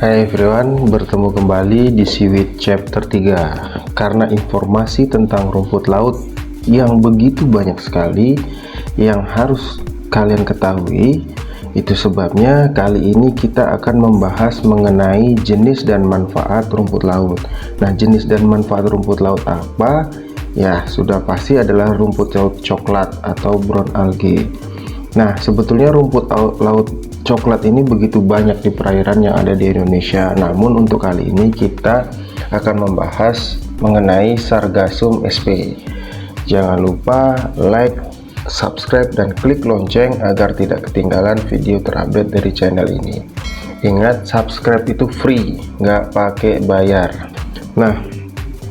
Hai everyone, bertemu kembali di Seaweed chapter 3. Karena informasi tentang rumput laut yang begitu banyak sekali yang harus kalian ketahui, itu sebabnya kali ini kita akan membahas mengenai jenis dan manfaat rumput laut. Nah, jenis dan manfaat rumput laut apa? Ya, sudah pasti adalah rumput laut coklat atau brown algae. Nah, sebetulnya rumput laut coklat ini begitu banyak di perairan yang ada di Indonesia. Namun untuk kali ini kita akan membahas mengenai Sargassum sp. Jangan lupa like, subscribe, dan klik lonceng agar tidak ketinggalan video terupdate dari channel ini. Ingat, subscribe itu free, nggak pakai bayar. Nah,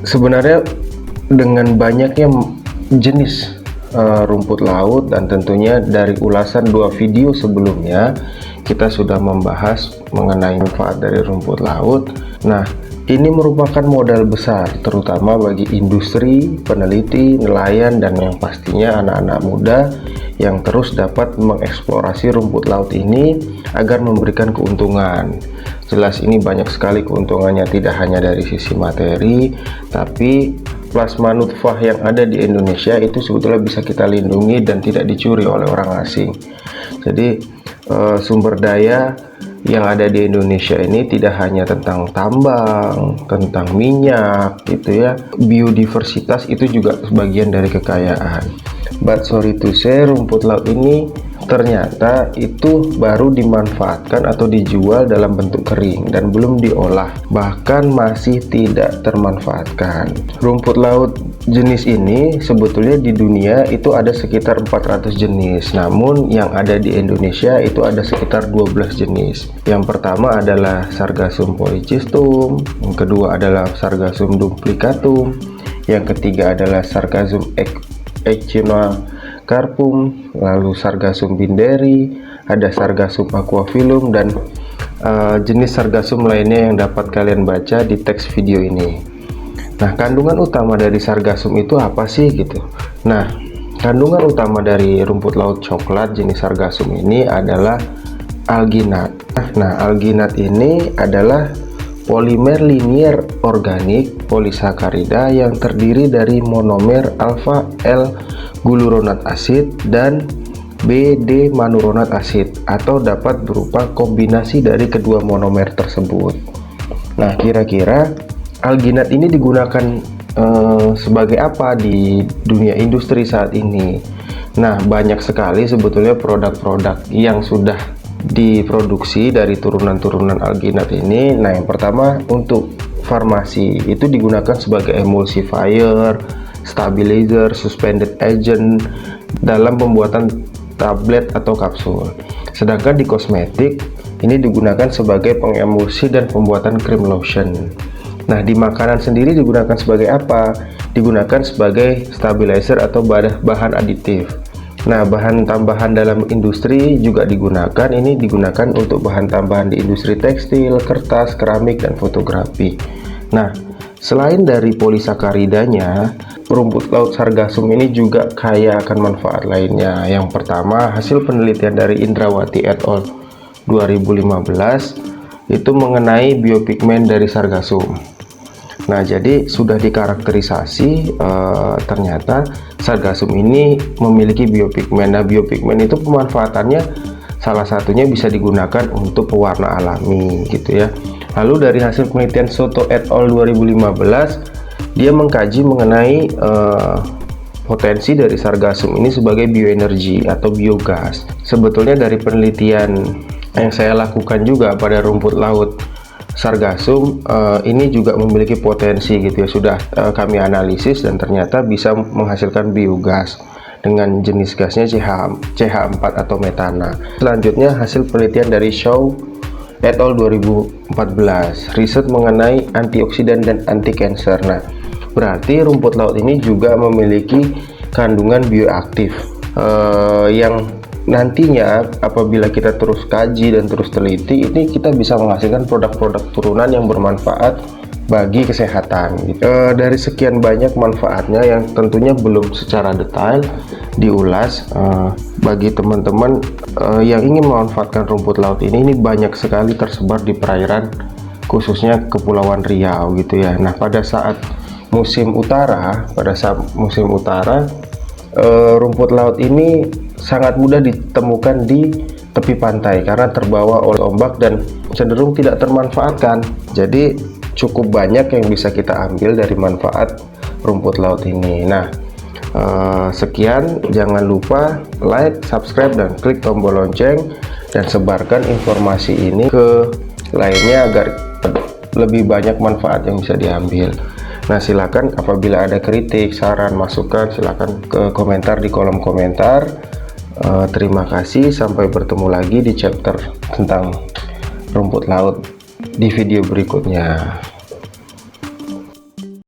sebenarnya dengan banyaknya jenis rumput laut, dan tentunya dari ulasan 2 video sebelumnya kita sudah membahas mengenai manfaat dari rumput laut. Nah, ini merupakan modal besar terutama bagi industri, peneliti, nelayan, dan yang pastinya anak-anak muda yang terus dapat mengeksplorasi rumput laut ini agar memberikan keuntungan. Jelas ini banyak sekali keuntungannya, tidak hanya dari sisi materi, tapi plasma nutfah yang ada di Indonesia itu sebetulnya bisa kita lindungi dan tidak dicuri oleh orang asing. Jadi sumber daya yang ada di Indonesia ini tidak hanya tentang tambang, tentang minyak gitu ya. Biodiversitas itu juga sebagian dari kekayaan. But sorry to say, rumput laut ini ternyata itu baru dimanfaatkan atau dijual dalam bentuk kering dan belum diolah, bahkan masih tidak termanfaatkan. Rumput laut jenis ini sebetulnya di dunia itu ada sekitar 400 jenis, namun yang ada di Indonesia itu ada sekitar 12 jenis. Yang pertama adalah Sargassum polycystum, yang kedua adalah Sargassum duplicatum, yang ketiga adalah Sargassum echinocarpum, lalu Sargassum binderi, ada Sargassum aquifilum, dan jenis Sargassum lainnya yang dapat kalian baca di teks video ini. Nah, kandungan utama dari Sargassum itu apa sih gitu? Nah, kandungan utama dari rumput laut coklat jenis Sargassum ini adalah alginat. Nah, alginat ini adalah polimer linier organik polisakarida yang terdiri dari monomer alfa L gluronat asid dan BD manuronat asid, atau dapat berupa kombinasi dari kedua monomer tersebut. Nah, kira-kira alginat ini digunakan sebagai apa di dunia industri saat ini? Nah, banyak sekali sebetulnya produk-produk yang sudah diproduksi dari turunan-turunan alginat ini. Nah, yang pertama untuk farmasi itu digunakan sebagai emulsifier, stabilizer, suspended agent dalam pembuatan tablet atau kapsul. Sedangkan di kosmetik ini digunakan sebagai pengemulsi dan pembuatan krim lotion. Nah, di makanan sendiri digunakan sebagai apa? Digunakan sebagai stabilizer atau bahan aditif. Nah, bahan tambahan dalam industri juga digunakan. Ini digunakan untuk bahan tambahan di industri tekstil, kertas, keramik, dan fotografi. Nah, selain dari polisakaridanya, rumput laut Sargassum ini juga kaya akan manfaat lainnya. Yang pertama, hasil penelitian dari Indrawati et al. 2015 itu mengenai biopigmen dari Sargassum. Nah, jadi sudah dikarakterisasi ternyata Sargassum ini memiliki biopigmen. Nah, biopigmen itu pemanfaatannya salah satunya bisa digunakan untuk pewarna alami gitu ya. Lalu dari hasil penelitian Soto et al 2015, dia mengkaji mengenai potensi dari Sargassum ini sebagai bioenergi atau biogas. Sebetulnya dari penelitian yang saya lakukan juga pada rumput laut Sargassum ini juga memiliki potensi gitu ya. Sudah kami analisis dan ternyata bisa menghasilkan biogas dengan jenis gasnya CH4 atau metana. Selanjutnya hasil penelitian dari Shaw et al 2014, riset mengenai antioksidan dan anti kanker. Nah, berarti rumput laut ini juga memiliki kandungan bioaktif yang nantinya apabila kita terus kaji dan terus teliti, ini kita bisa menghasilkan produk-produk turunan yang bermanfaat bagi kesehatan gitu. Dari sekian banyak manfaatnya yang tentunya belum secara detail diulas, bagi teman-teman yang ingin memanfaatkan rumput laut ini banyak sekali tersebar di perairan khususnya Kepulauan Riau gitu ya. Nah, pada saat musim utara, rumput laut ini sangat mudah ditemukan di tepi pantai karena terbawa oleh ombak dan cenderung tidak termanfaatkan. Jadi cukup banyak yang bisa kita ambil dari manfaat rumput laut ini. Nah, sekian, jangan lupa like, subscribe, dan klik tombol lonceng, dan sebarkan informasi ini ke lainnya agar lebih banyak manfaat yang bisa diambil. Nah, silakan apabila ada kritik, saran, masukan, silakan ke komentar di kolom komentar. Terima kasih, sampai bertemu lagi di chapter tentang rumput laut di video berikutnya.